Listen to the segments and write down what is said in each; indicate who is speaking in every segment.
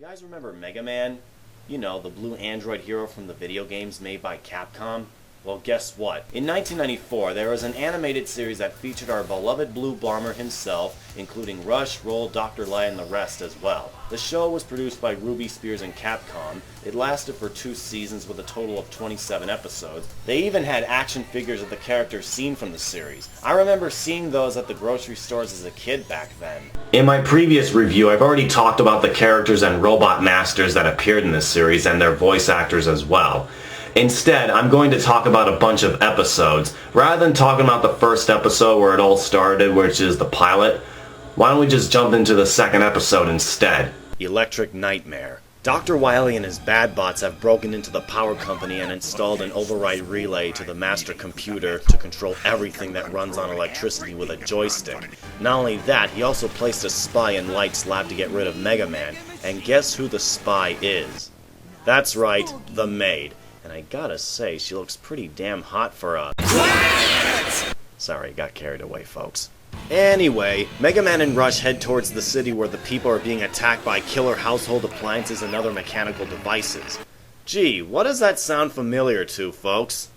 Speaker 1: You guys remember Mega Man? You know, the blue android hero from the video games made by Capcom? Well, guess what? In 1994, there was an animated series that featured our beloved Blue Bomber himself, including Rush, Roll, Dr. Light, and the rest as well. The show was produced by Ruby Spears and Capcom. It lasted for 2 seasons with a total of 27 episodes. They even had action figures of the characters seen from the series. I remember seeing those at the grocery stores as a kid back then. In my previous review, I've already talked about the characters and robot masters that appeared in this series and their voice actors as well. Instead, I'm going to talk about a bunch of episodes. Rather than talking about the first episode where it all started, which is the pilot, why don't we just jump into the second episode instead? Electric Nightmare. Dr. Wily and his bad bots have broken into the power company and installed an override relay to the master computer to control everything that runs on electricity with a joystick. Not only that, he also placed a spy in Light's lab to get rid of Mega Man, and guess who the spy is? That's right, the maid. And I gotta say, she looks pretty damn hot for a... Sorry, got carried away, folks. Anyway, Mega Man and Rush head towards the city where the people are being attacked by killer household appliances and other mechanical devices. Gee, what does that sound familiar to, folks?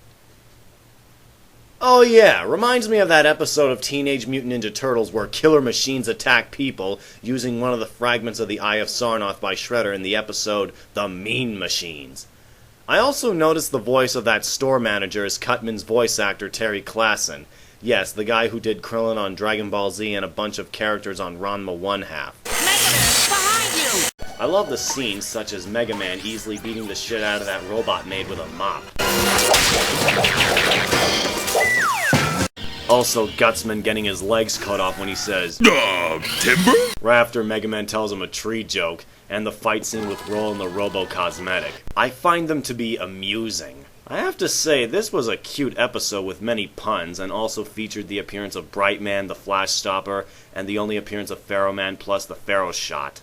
Speaker 1: Oh yeah, reminds me of that episode of Teenage Mutant Ninja Turtles where killer machines attack people using one of the fragments of the Eye of Sarnoth by Shredder in the episode The Mean Machines. I also noticed the voice of that store manager is Cutman's voice actor Terry Klassen. Yes, the guy who did Krillin on Dragon Ball Z and a bunch of characters on Ranma 1/2. Mega Man, behind you! I love the scenes such as Mega Man easily beating the shit out of that robot maid with a mop. Also, Gutsman getting his legs cut off when he says, Timber? Right after Mega Man tells him a tree joke, and the fight scene with Roll and the Robo cosmetic. I find them to be amusing. I have to say, this was a cute episode with many puns, and also featured the appearance of Brightman, the Flash Stopper, and the only appearance of Pharaoh Man plus the Pharaoh Shot.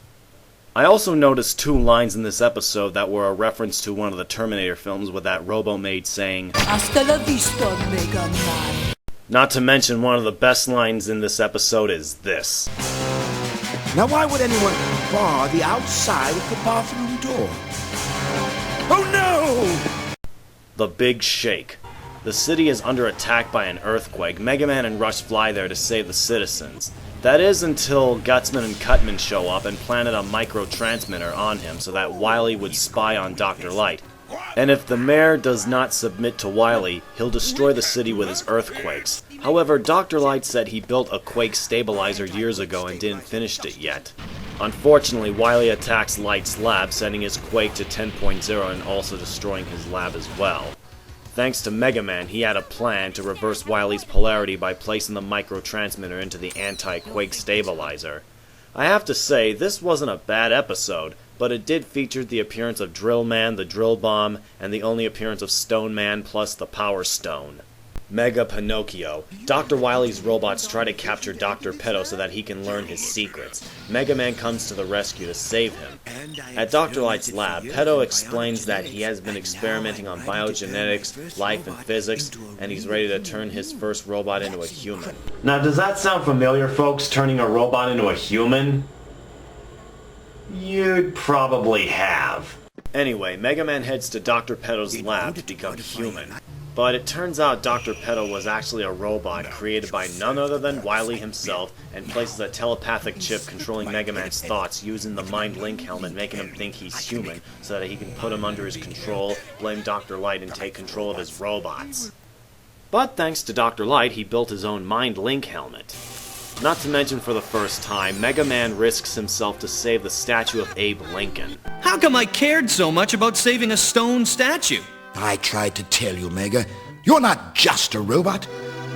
Speaker 1: I also noticed 2 lines in this episode that were a reference to one of the Terminator films with that Robo maid saying, Hasta la vista, Mega Man. Not to mention one of the best lines in this episode is this.
Speaker 2: Now why would anyone bar the outside of the bathroom door? Oh no!
Speaker 1: The Big Shake. The city is under attack by an earthquake. Mega Man and Rush fly there to save the citizens. That is until Gutsman and Cutman show up and planted a microtransmitter on him so that Wily would spy on Dr. Light. And if the mayor does not submit to Wily, he'll destroy the city with his earthquakes. However, Dr. Light said he built a quake stabilizer years ago and didn't finish it yet. Unfortunately, Wily attacks Light's lab, setting his quake to 10.0 and also destroying his lab as well. Thanks to Mega Man, he had a plan to reverse Wily's polarity by placing the microtransmitter into the anti-quake stabilizer. I have to say, this wasn't a bad episode, but it did feature the appearance of Drill Man, the Drill Bomb, and the only appearance of Stone Man plus the Power Stone. Mega Pinocchio. Dr. Wily's robots try to capture Dr. Peddle so that he can learn his secrets. Mega Man comes to the rescue to save him. At Dr. Light's lab, Peddle explains that he has been experimenting on biogenetics, life, and physics, and he's ready to turn his first robot into a human. Now, does that sound familiar, folks, turning a robot into a human? You'd probably have. Anyway, Mega Man heads to Dr. Peddle's lab to become human. But it turns out Dr. Peddle was actually a robot created by none other than Wily himself and places a telepathic chip controlling Mega Man's thoughts using the Mind Link helmet, making him think he's human so that he can put him under his control, blame Dr. Light, and take control of his robots. But thanks to Dr. Light, he built his own Mind Link helmet. Not to mention, for the first time, Mega Man risks himself to save the statue of Abe Lincoln.
Speaker 3: How come I cared so much about saving a stone statue?
Speaker 2: I tried to tell you, Mega. You're not just a robot.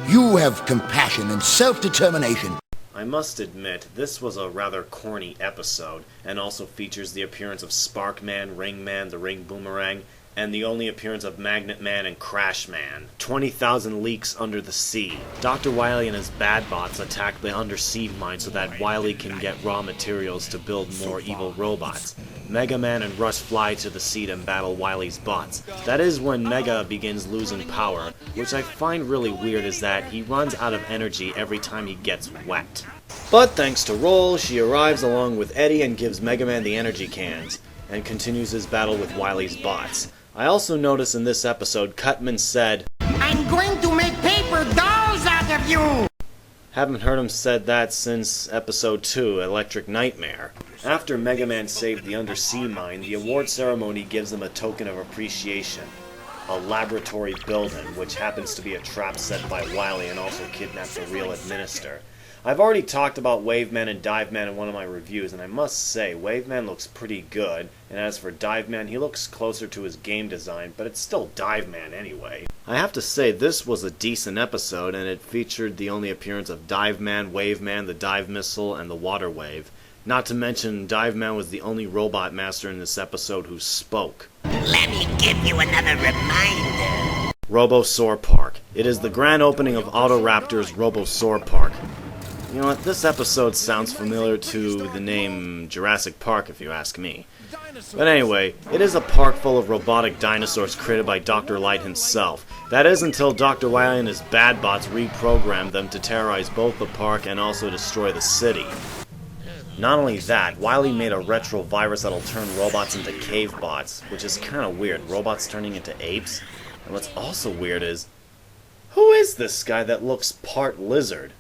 Speaker 2: You have compassion and self-determination.
Speaker 1: I must admit, this was a rather corny episode, and also features the appearance of Spark Man, Ring Man, the Ring Boomerang, and the only appearance of Magnet Man and Crash Man. 20,000 Leagues Under the Sea. Dr. Wily and his bad bots attack the undersea mine so that Wily can get raw materials to build more evil robots. Mega Man and Rush fly to the seat and battle Wily's bots. That is when Mega begins losing power, which I find really weird is that he runs out of energy every time he gets wet. But thanks to Roll, she arrives along with Eddie and gives Mega Man the energy cans, and continues his battle with Wily's bots. I also noticed in this episode, Cutman said,
Speaker 4: "I'm going to make paper dolls out of you!"
Speaker 1: Haven't heard him said that since episode 2, Electric Nightmare. After Mega Man saved the undersea mine, the award ceremony gives them a token of appreciation. A laboratory building, which happens to be a trap set by Wily and also kidnaps a real administrator. I've already talked about Waveman and Diveman in one of my reviews, and I must say, Waveman looks pretty good, and as for Diveman, he looks closer to his game design, but it's still Diveman anyway. I have to say, this was a decent episode, and it featured the only appearance of Diveman, Waveman, the Dive Missile, and the Water Wave. Not to mention, Diveman was the only robot master in this episode who spoke.
Speaker 4: Let me give you another reminder.
Speaker 1: Robo Soar Park. It is the grand opening of Autoraptor's Robo Soar Park. You know what, this episode sounds familiar to the name Jurassic Park if you ask me. But anyway, it is a park full of robotic dinosaurs created by Dr. Light himself. That is until Dr. Wily and his bad bots reprogrammed them to terrorize both the park and also destroy the city. Not only that, Wily made a retro virus that'll turn robots into cave bots, which is kinda weird, robots turning into apes. And what's also weird is, who is this guy that looks part lizard?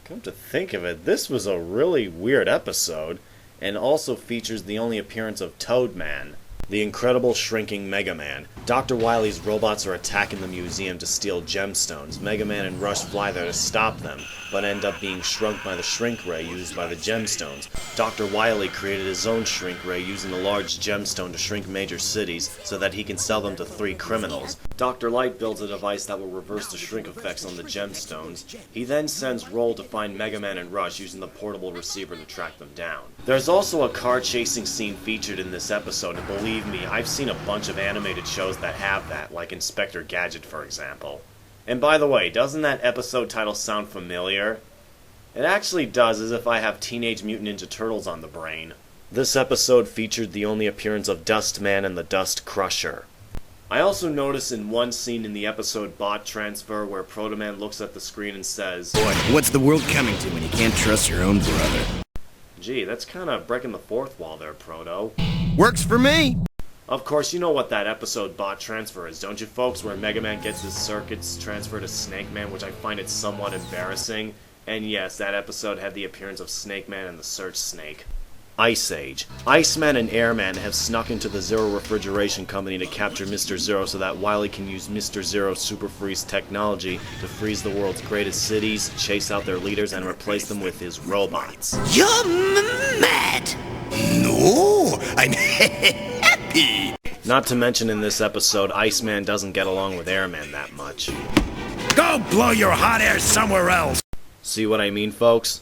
Speaker 1: Come to think of it, this was a really weird episode, and also features the only appearance of Toadman, the incredible shrinking Mega Man. Dr. Wily's robots are attacking the museum to steal gemstones. Mega Man and Rush fly there to stop them, but end up being shrunk by the shrink ray used by the gemstones. Dr. Wily created his own shrink ray using a large gemstone to shrink major cities so that he can sell them to 3 criminals. Dr. Light builds a device that will reverse the shrink effects on the gemstones. He then sends Roll to find Mega Man and Rush using the portable receiver to track them down. There's also a car chasing scene featured in this episode, and believe me, I've seen a bunch of animated shows that have that, like Inspector Gadget for example. And by the way, doesn't that episode title sound familiar? It actually does, as if I have Teenage Mutant Ninja Turtles on the brain. This episode featured the only appearance of Dustman and the Dust Crusher. I also noticed in one scene in the episode Bot Transfer where Proto Man looks at the screen and says,
Speaker 2: Boy, what's the world coming to when you can't trust your own brother?
Speaker 1: Gee, that's kinda breaking the fourth wall there, Proto.
Speaker 2: Works for me!
Speaker 1: Of course, you know what that episode Bot Transfer is, don't you folks, where Mega Man gets his circuits transferred to Snake Man, which I find it somewhat embarrassing. And yes, that episode had the appearance of Snake Man and the Search Snake. Ice Age. Iceman and Airman have snuck into the Zero Refrigeration Company to capture Mr. Zero so that Wily can use Mr. Zero's Super Freeze technology to freeze the world's greatest cities, chase out their leaders, and replace them with his robots.
Speaker 2: You're mad! No, I'm happy!
Speaker 1: Not to mention in this episode, Iceman doesn't get along with Airman that much.
Speaker 2: Go blow your hot air somewhere else!
Speaker 1: See what I mean, folks?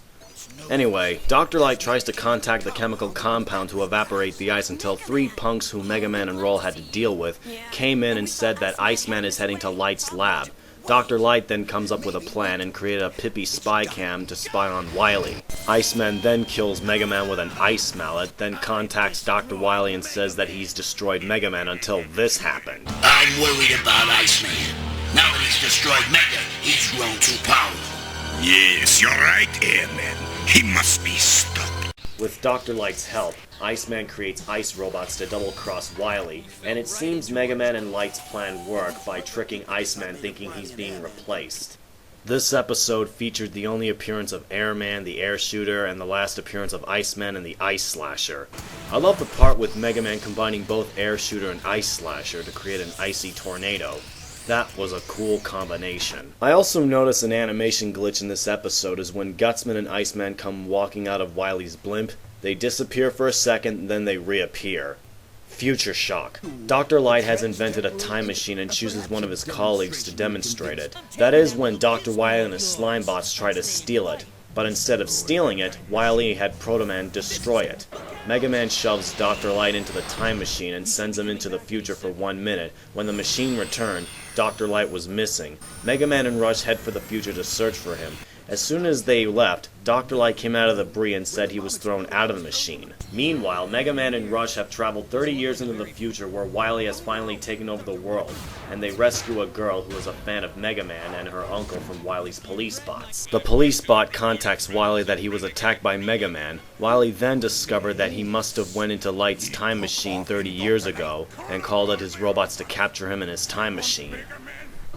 Speaker 1: Anyway, Dr. Light tries to contact the chemical compound to evaporate the ice until 3 punks who Mega Man and Roll had to deal with came in and said that Iceman is heading to Light's lab. Dr. Light then comes up with a plan and created a Pippi spy cam to spy on Wily. Iceman then kills Mega Man with an ice mallet, then contacts Dr. Wily and says that he's destroyed Mega Man until this happened.
Speaker 5: I'm worried about Iceman. Now that he's destroyed Mega, he's grown too powerful.
Speaker 2: Yes, you're right, Airman. He must be stopped.
Speaker 1: With Dr. Light's help, Iceman creates ice robots to double-cross Wily, and it seems Mega Man and Light's plan work by tricking Iceman thinking he's being replaced. This episode featured the only appearance of Airman, the Air Shooter, and the last appearance of Iceman and the Ice Slasher. I love the part with Mega Man combining both Air Shooter and Ice Slasher to create an icy tornado. That was a cool combination. I also noticed an animation glitch in this episode is when Gutsman and Iceman come walking out of Wily's blimp, they disappear for a second, then they reappear. Future Shock. Dr. Light has invented a time machine and chooses one of his colleagues to demonstrate it. That is when Dr. Wily and his slime bots try to steal it. But instead of stealing it, Wily had Proto Man destroy it. Mega Man shoves Dr. Light into the time machine and sends him into the future for 1 minute. When the machine returned, Dr. Light was missing. Mega Man and Rush head for the future to search for him. As soon as they left, Dr. Light came out of the debris and said he was thrown out of the machine. Meanwhile, Mega Man and Rush have traveled 30 years into the future where Wily has finally taken over the world, and they rescue a girl who is a fan of Mega Man and her uncle from Wily's police bots. The police bot contacts Wily that he was attacked by Mega Man. Wily then discovered that he must have went into Light's time machine 30 years ago and called out his robots to capture him in his time machine.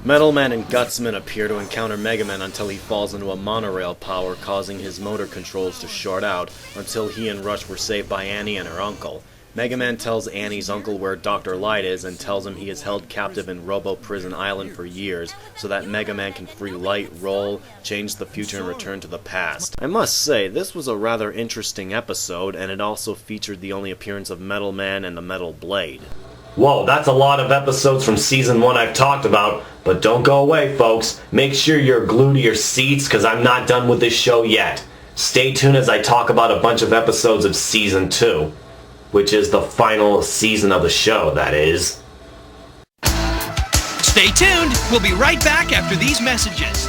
Speaker 1: Metal Man and Gutsman appear to encounter Mega Man until he falls into a monorail power, causing his motor controls to short out, until he and Rush were saved by Annie and her uncle. Mega Man tells Annie's uncle where Dr. Light is and tells him he is held captive in Robo Prison Island for years, so that Mega Man can free Light, Roll, change the future, and return to the past. I must say, this was a rather interesting episode, and it also featured the only appearance of Metal Man and the Metal Blade. Whoa, that's a lot of episodes from Season 1 I've talked about, but don't go away, folks. Make sure you're glued to your seats, because I'm not done with this show yet. Stay tuned as I talk about a bunch of episodes of Season 2, which is the final season of the show, that is.
Speaker 3: Stay tuned. We'll be right back after these messages.